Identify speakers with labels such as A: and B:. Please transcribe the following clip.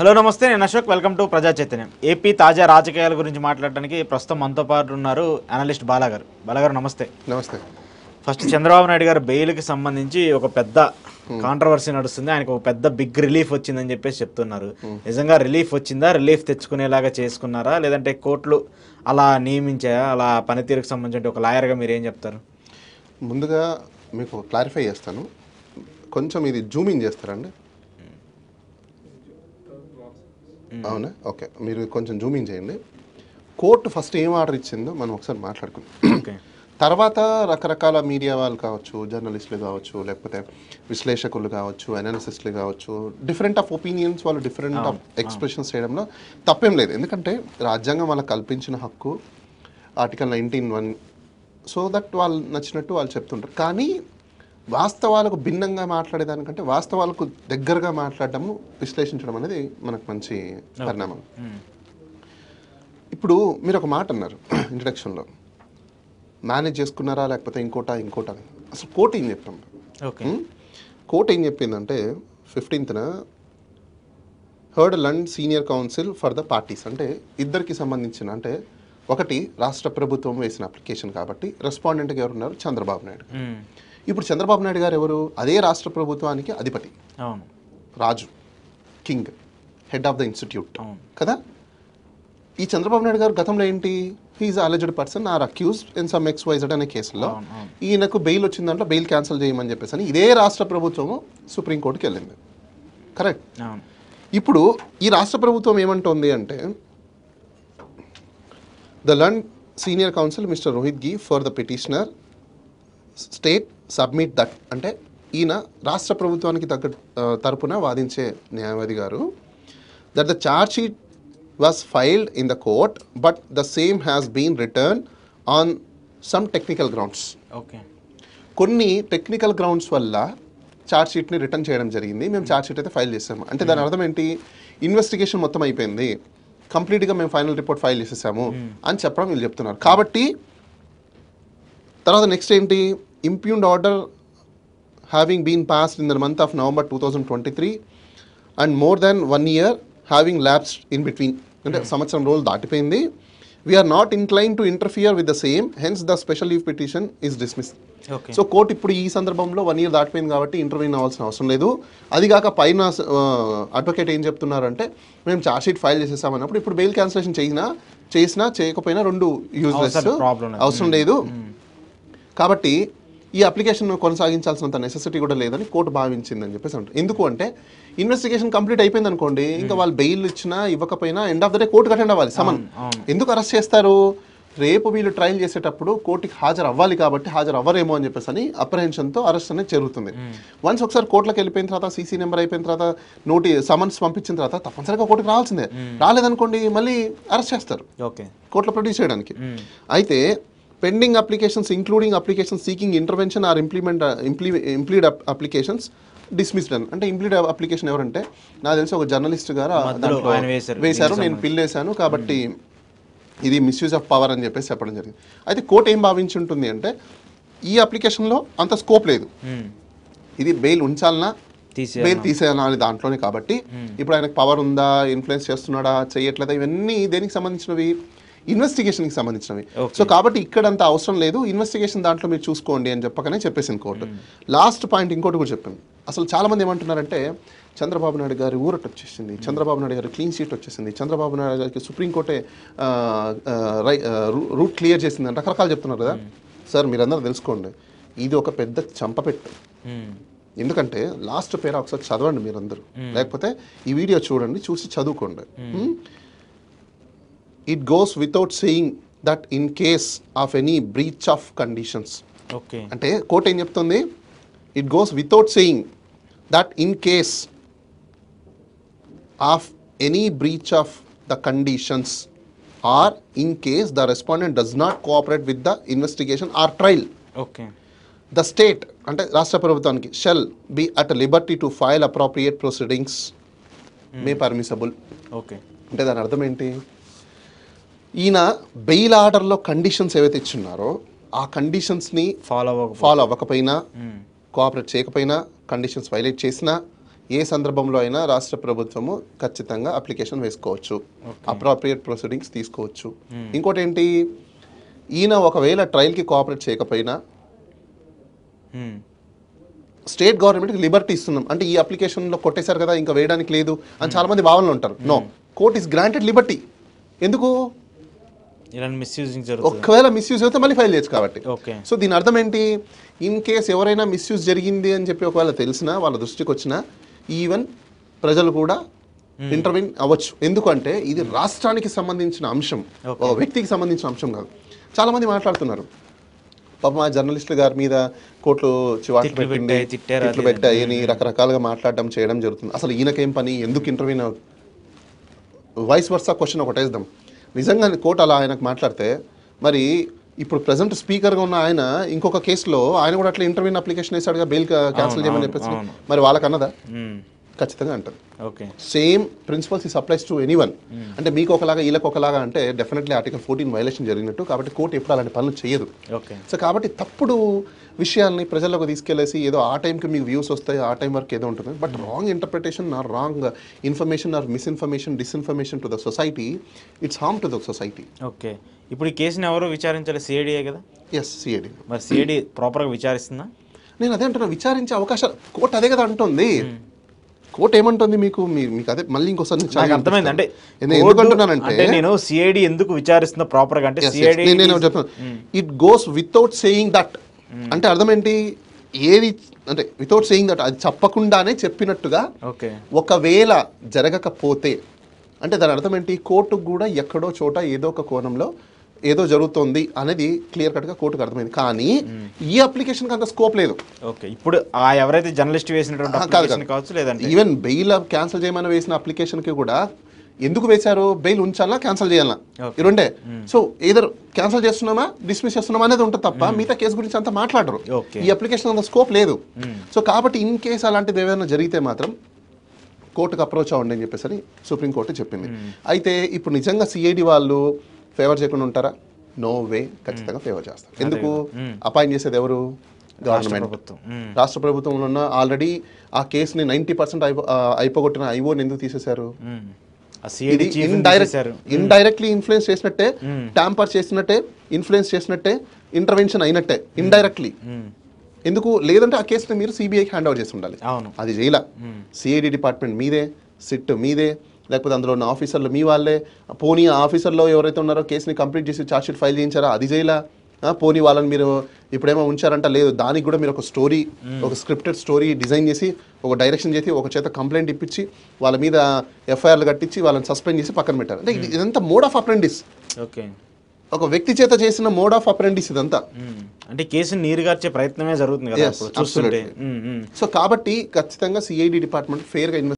A: Hello నమస్తే, నేను Ashok. Welcome to ప్రజా చైతన్యం. ఏపీ తాజా రాజకీయాల గురించి మాట్లాడడానికి ప్రస్తుతం మనతో పాటు ఉన్నారు అనలిస్ట్ బాలాగారు. బాలాగారు నమస్తే.
B: నమస్తే.
A: ఫస్ట్ చంద్రబాబు నాయుడు గారు బెయిల్కి సంబంధించి ఒక పెద్ద కాంట్రవర్సీ నడుస్తుంది. ఆయనకు ఒక పెద్ద బిగ్ రిలీఫ్ వచ్చిందని చెప్పేసి చెప్తున్నారు. నిజంగా రిలీఫ్ వచ్చిందా? రిలీఫ్ తెచ్చుకునేలాగా చేసుకున్నారా, లేదంటే కోర్టులు అలా నియమించాయా? అలా పనితీరుకు సంబంధించి ఒక లాయర్గా మీరు ఏం చెప్తారు?
B: ముందుగా మీకు క్లారిఫై చేస్తాను, కొంచెం ఇది జూమ్ ఇన్ చేస్తారండి. అవునా, ఓకే. మీరు కొంచెం జూమ్ ఇన్ చేయండి. కోర్టు ఫస్ట్ ఏం ఆర్డర్ ఇచ్చిందో మనం ఒకసారి మాట్లాడుకుందాం. తర్వాత రకరకాల మీడియా వాళ్ళు కావచ్చు, జర్నలిస్టులు కావచ్చు, లేకపోతే విశ్లేషకులు కావచ్చు, అనాలిసిస్టులు కావచ్చు, డిఫరెంట్ ఆఫ్ ఒపీనియన్స్, వాళ్ళు డిఫరెంట్ ఆఫ్ ఎక్స్ప్రెషన్స్ చేయడంలో తప్పేం లేదు. ఎందుకంటే రాజ్యాంగం వాళ్ళకి కల్పించిన హక్కు, ఆర్టికల్ 19(1). సో దట్ వాళ్ళు నచ్చినట్టు వాళ్ళు చెప్తుంటారు. కానీ వాస్తవాలకు భిన్నంగా మాట్లాడేదానికంటే వాస్తవాలకు దగ్గరగా మాట్లాడటము, విశ్లేషించడం అనేది మనకు మంచి పరిణామం. ఇప్పుడు మీరు ఒక మాట అన్నారు ఇంట్రడక్షన్లో, మేనేజ్ చేసుకున్నారా లేకపోతే ఇంకోటా. అసలు కోర్టు ఏం చెప్పాం? కోర్టు ఏం చెప్పిందంటే 15th heard learned senior counsel for the parties, అంటే ఇద్దరికి సంబంధించిన, అంటే ఒకటి రాష్ట్ర ప్రభుత్వం వేసిన అప్లికేషన్ కాబట్టి రెస్పాండెంట్గా ఎవరున్నారు? చంద్రబాబు నాయుడు. ఇప్పుడు చంద్రబాబు నాయుడు గారు ఎవరు? అదే రాష్ట్ర ప్రభుత్వానికి అధిపతి, రాజు, king, head of the institute కదా. ఈ చంద్రబాబు నాయుడు గారు గతంలో ఏంటి? He is alleged person or accused in some XYZ అనే కేసులో ఈయనకు బెయిల్ వచ్చిన దాంట్లో బెయిల్ క్యాన్సిల్ చేయమని చెప్పేసి అని ఇదే రాష్ట్ర ప్రభుత్వము సుప్రీంకోర్టుకి వెళ్ళింది. కరెక్ట్. ఇప్పుడు ఈ రాష్ట్ర ప్రభుత్వం ఏమంటోంది అంటే, the learned senior counsel mister Rohit గి for the petitioner state submit that, అంటే ఈయన రాష్ట్ర ప్రభుత్వానికి తరపున వాదించే న్యాయవాది గారు, that the charge sheet was filed in the court but the same has been returned on some technical grounds.
A: Okay.
B: కొన్ని టెక్నికల్ గ్రౌండ్స్ వల్ల ఛార్జ్ షీట్ని రిటర్న్ చేయడం జరిగింది. మేము ఛార్జ్ షీట్ అయితే ఫైల్ చేసాము. అంటే దాని అర్థం ఏంటి? ఇన్వెస్టిగేషన్ మొత్తం అయిపోయింది, కంప్లీట్గా మేము ఫైనల్ రిపోర్ట్ ఫైల్ చేసేసాము అని చెప్పడం వీళ్ళు చెప్తున్నారు. కాబట్టి తర్వాత నెక్స్ట్ ఏంటి? Impugned order having been passed in the month of November 2023 and more than 1 year having lapsed in between, అంటే సంవత్సరం రోజులు దాటిపోయింది. We are not inclined to interfere with the same, hence the special leave petition is dismissed. So court ఇప్పుడు ఈ సందర్భంలో 1 year దాటిపోయింది కాబట్టి intervene అవ్వాల్సిన అవసరం లేదు. అది కాక పైన అడ్వకేట్ ఏం చెప్తున్నారంటే, మేము ఛార్జ్ షీట్ ఫైల్ చేసేసామన్నప్పుడు ఇప్పుడు బెయిల్ క్యాన్సిలేషన్ చేసినా చేయకపోయినా రెండు యూజ్లెస్, అవసరం లేదు. కాబట్టి ఈ అప్లికేషన్ కొనసాగించాల్సినంత నెసెసిటీ కూడా లేదని కోర్టు భావించిందని చెప్పేసి అంటారు. ఎందుకు అంటే, ఇన్వెస్టిగేషన్ కంప్లీట్ అయిపోయింది అనుకోండి, ఇంకా వాళ్ళు బెయిల్ ఇచ్చినా ఇవ్వకపోయినా ఎండ్ ఆఫ్ ద డే కోర్టుకి అటెండ్ అవ్వాలి. సమన్ ఎందుకు అరెస్ట్ చేస్తారు? రేపు వీళ్ళు ట్రయల్ చేసేటప్పుడు కోర్టుకి హాజరు అవ్వాలి కాబట్టి హాజరు అవ్వరేమో అని చెప్పేసి అని అప్రహెన్షన్తో అరెస్ట్ అనేది జరుగుతుంది. వన్స్ ఒకసారి కోర్టులకు వెళ్ళిపోయిన తర్వాత, సీసీ నెంబర్ అయిపోయిన తర్వాత, సమన్స్ పంపించిన తర్వాత తప్పనిసరిగా కోర్టుకు రావాల్సిందే. రాలేదనుకోండి మళ్ళీ అరెస్ట్ చేస్తారు కోర్టులో ప్రొడ్యూస్ చేయడానికి. అయితే pending applications including applications seeking intervention or implead applications dismissed అని, అంటే ఇంప్లీడ్ అప్లికేషన్ ఎవరంటే, నాకు తెలిసి ఒక జర్నలిస్ట్ గారు వేశారు, నేను పిల్లేశాను కాబట్టి ఇది మిస్యూజ్ ఆఫ్ పవర్ అని చెప్పేసి చెప్పడం జరిగింది. అయితే కోర్టు ఏం భావించి ఉంటుంది అంటే, ఈ అప్లికేషన్లో అంత స్కోప్ లేదు, ఇది బెయిల్ ఉంచాలన్నా బెయిల్ తీసేయాలా అని దాంట్లోనే. కాబట్టి ఇప్పుడు ఆయనకు పవర్ ఉందా, ఇన్ఫ్లుయెన్స్ చేస్తున్నాడా, చేయట్లేదా, ఇవన్నీ దేనికి సంబంధించినవి? ఇన్వెస్టిగేషన్కి సంబంధించినవి. సో కాబట్టి ఇక్కడంత అవసరం లేదు, ఇన్వెస్టిగేషన్ దాంట్లో మీరు చూసుకోండి అని చెప్పకనే చెప్పేసింది కోర్టు. లాస్ట్ పాయింట్ ఇంకోటి కూడా చెప్పింది. అసలు చాలామంది ఏమంటున్నారంటే, చంద్రబాబు నాయుడు గారి ఊరట వచ్చేసింది, చంద్రబాబు నాయుడు గారి క్లీన్ షీట్ వచ్చేసింది, చంద్రబాబు నాయుడు గారికి సుప్రీంకోర్టే రూట్ క్లియర్ చేసింది అని రకరకాలు చెప్తున్నారు కదా. సార్ మీరందరూ తెలుసుకోండి, ఇది ఒక పెద్ద చంపపెట్టు. ఎందుకంటే లాస్ట్ పేరా ఒకసారి చదవండి మీరందరూ, లేకపోతే ఈ వీడియో చూడండి, చూసి చదువుకోండి. It goes without saying that in case of any breach of conditions.
A: Okay.
B: అంటే కోర్టు ఏం చెప్తుంది? It goes without saying that in case of any breach of the conditions or in case the respondent does not cooperate with the investigation or trial.
A: Okay.
B: The state, అంటే రాష్ట్ర ప్రభుత్వానికి, shall be at liberty to file appropriate proceedings may permissible.
A: Okay.
B: అంటే దాని అర్థం ఏంటి? ఈయన bail ఆర్డర్లో conditions ఏవైతే ఇచ్చున్నారో ఆ కండిషన్స్ని ఫాలో అవ్వకపోయినా, కోఆపరేట్ చేయకపోయినా, కండిషన్స్ వైలేట్ చేసినా, ఏ సందర్భంలో అయినా రాష్ట్ర ప్రభుత్వము ఖచ్చితంగా అప్లికేషన్ వేసుకోవచ్చు, అప్రాప్రియేట్ ప్రొసీడింగ్స్ తీసుకోవచ్చు. ఇంకోటి ఏంటి, ఈయన ఒకవేళ ట్రయల్కి కోఆపరేట్ చేయకపోయినా స్టేట్ గవర్నమెంట్కి లిబర్టీ ఇస్తున్నాం అంటే ఈ అప్లికేషన్లో కొట్టేశారు కదా ఇంకా వేయడానికి లేదు అని చాలామంది భావనలు ఉంటారు. No, court is granted liberty. ఎందుకు? ఒకవేళ మిస్యూజ్ అయితే మళ్ళీ ఫైల్ చేయొచ్చు కాబట్టి. సో దీని అర్థం ఏంటి, ఇన్ కేస్ ఎవరైనా మిస్యూజ్ జరిగింది అని చెప్పి ఒకవేళ తెలిసినా వాళ్ళ దృష్టికి వచ్చినా ఈవెన్ ప్రజలు కూడా ఇంటర్వ్యూన్ అవ్వచ్చు. ఎందుకంటే ఇది రాష్ట్రానికి సంబంధించిన అంశం, ఒక వ్యక్తికి సంబంధించిన అంశం కాదు. చాలామంది మాట్లాడుతున్నారు పాప మా జర్నలిస్టుల గారి మీద కోర్టులు చివాట్లు పెట్టింది, తిట్లు పెట్టాయని రకరకాలుగా మాట్లాడడం చేయడం జరుగుతుంది. అసలు ఈయనకేం పని, ఎందుకు ఇంటర్వ్యూన్? వైస్ వర్సా క్వశ్చన్ ఒకటి వేద్దాం. నిజంగా కోర్టు అలా ఆయనకు మాట్లాడితే మరి ఇప్పుడు ప్రెసెంట్ స్పీకర్గా ఉన్న ఆయన ఇంకొక కేసులో ఆయన కూడా అట్లా ఇంటర్వ్యూన్ అప్లికేషన్ వేసాడుగా బెయిల్ క్యాన్సిల్ చేయమని చెప్పేసి, మరి వాళ్ళకన్నదా? ఖచ్చితంగా అంటారు. Same principles is applies to anyone. అంటే మీకు ఒకలాగా వీళ్ళకి ఒకలాగా అంటే డెఫినెట్లీ ఆర్టికల్ 14 వైలేషన్ జరిగినట్టు. కాబట్టి కోర్టు ఎప్పుడు అలాంటి పనులు చేయదు. సో కాబట్టి తప్పుడు విషయాల్ని ప్రజల్లోకి తీసుకెళ్లేసి ఏదో ఆ టైంకి మీకు వ్యూస్ వస్తాయి, ఆ టైం వరకు ఏదో ఉంటుంది. But wrong interpretation or wrong information or misinformation, disinformation to the society, it's harm to the society.
A: Okay, ఇప్పుడు ఈ కేసుని ఎవరు విచారించాలి? సిఐడియే కదా?
B: Yes, CID.
A: మరి సిఐడి ప్రాపర్గా విచారిస్తుందా?
B: నేను అదే అంటున్నా, విచారించే అవకాశాలు కోర్టు అదే కదా అంటుంది. కోర్టు ఏమంటుంది మీకు అదే మళ్ళీ ఇంకోసారి
A: అర్థమైంది. అంటే
B: ఎందుకంటున్నానంటే
A: నేను సిఐడి ఎందుకు విచారిస్తున్నా ప్రాపర్గా అంటే సిఐడి
B: నేను చెప్తాను, it goes without saying that. అంటే అర్థం ఏంటి, ఏది అంటే వితౌట్ సేయింగ్ దట్, అది చెప్పకుండానే చెప్పినట్టుగా ఒకవేళ జరగకపోతే అంటే దాని అర్థం ఏంటి, కోర్టుకు కూడా ఎక్కడో చోట ఏదో ఒక కోణంలో ఏదో జరుగుతుంది అనేది క్లియర్ కట్గా కోర్టుకు అర్థమైంది. కానీ ఈ అప్లికేషన్కి అంత స్కోప్ లేదు.
A: ఓకే, ఇప్పుడు ఎవరైతే జర్నలిస్ట్ వేసినటువంటి కావచ్చు లేదంటే
B: ఈవెన్ బెయిల్ క్యాన్సిల్ చేయమని వేసిన అప్లికేషన్కి కూడా ఎందుకు వేశారు, బెయిల్ ఉంచాలా క్యాన్సిల్ చేయాలా, ఈ రెండే. సో ఏదర్ క్యాన్సిల్ చేస్తున్నామా డిస్మిస్ చేస్తున్నామా అనేది ఉంటుంది తప్ప మిగతా కేసు గురించి అంతా మాట్లాడరు. ఈ అప్లికేషన్ అంత స్కోప్ లేదు. సో కాబట్టి ఇన్ కేసు అలాంటిది ఏమైనా జరిగితే మాత్రం కోర్టుకు అప్రోచ్ అవ్వండి అని చెప్పేసి సుప్రీంకోర్టు చెప్పింది. అయితే ఇప్పుడు నిజంగా సిఐడి వాళ్ళు ఫేవర్ చేయకుండా ఉంటారా? నో వే, ఖచ్చితంగా ఫేవర్ చేస్తారు. ఎందుకు? అపాయింట్ చేసేది ఎవరు? గవర్నమెంట్. రాష్ట్ర ప్రభుత్వంలో ఉన్న ఆల్రెడీ ఆ కేసుని 90% అయిపోగొట్టిన ఐఓని ఎందుకు తీసేశారు? ఇది ఇండైరెక్ట్లీ ఇన్ఫ్లుయెన్స్ చేసినట్టే, ట్యాంపర్ చేసినట్టే, ఇన్ఫ్లుయెన్స్ చేసినట్టే, ఇంటర్వెన్షన్ అయినట్టే ఇండైరెక్ట్లీ. ఎందుకు? లేదంటే ఆ కేసుని మీరు సిబిఐకి హ్యాండ్ ఓవర్ చేసి ఉండాలి. అది చేయలా. సిఐడి డిపార్ట్మెంట్ మీదే, సిట్ మీదే, లేకపోతే అందులో ఉన్న ఆఫీసర్లు మీ వాళ్ళే. పోనీ ఆ ఆఫీసర్లో ఎవరైతే ఉన్నారో కేసుని కంప్లీట్ చేసి ఛార్జ్షీట్ ఫైల్ చేయించారా, అది చేయలా. పోనీ వాళ్ళని మీరు ఇప్పుడేమో ఉంచారంట, లేదు దానికి కూడా మీరు ఒక స్టోరీ, ఒక స్క్రిప్టెడ్ స్టోరీ డిజైన్ చేసి, ఒక డైరెక్షన్ చేసి, ఒక చేత కంప్లైంట్ ఇప్పించి, వాళ్ళ మీద ఎఫ్ఐఆర్లు కట్టించి వాళ్ళని సస్పెండ్ చేసి పక్కన పెట్టారు. అంటే ఇదంతా మోడ్ ఆఫ్ అప్రెంటిస్.
A: ఓకే,
B: ఒక వ్యక్తి చేత చేసిన మోడ్ ఆఫ్ అప్రెంటిస్ ఇదంతా.
A: అంటే కేసుని నీరుగార్చే ప్రయత్నమే జరుగుతుంది కదా.
B: సో కాబట్టి ఖచ్చితంగా సిఐడి డిపార్ట్మెంట్ ఫెయిర్గా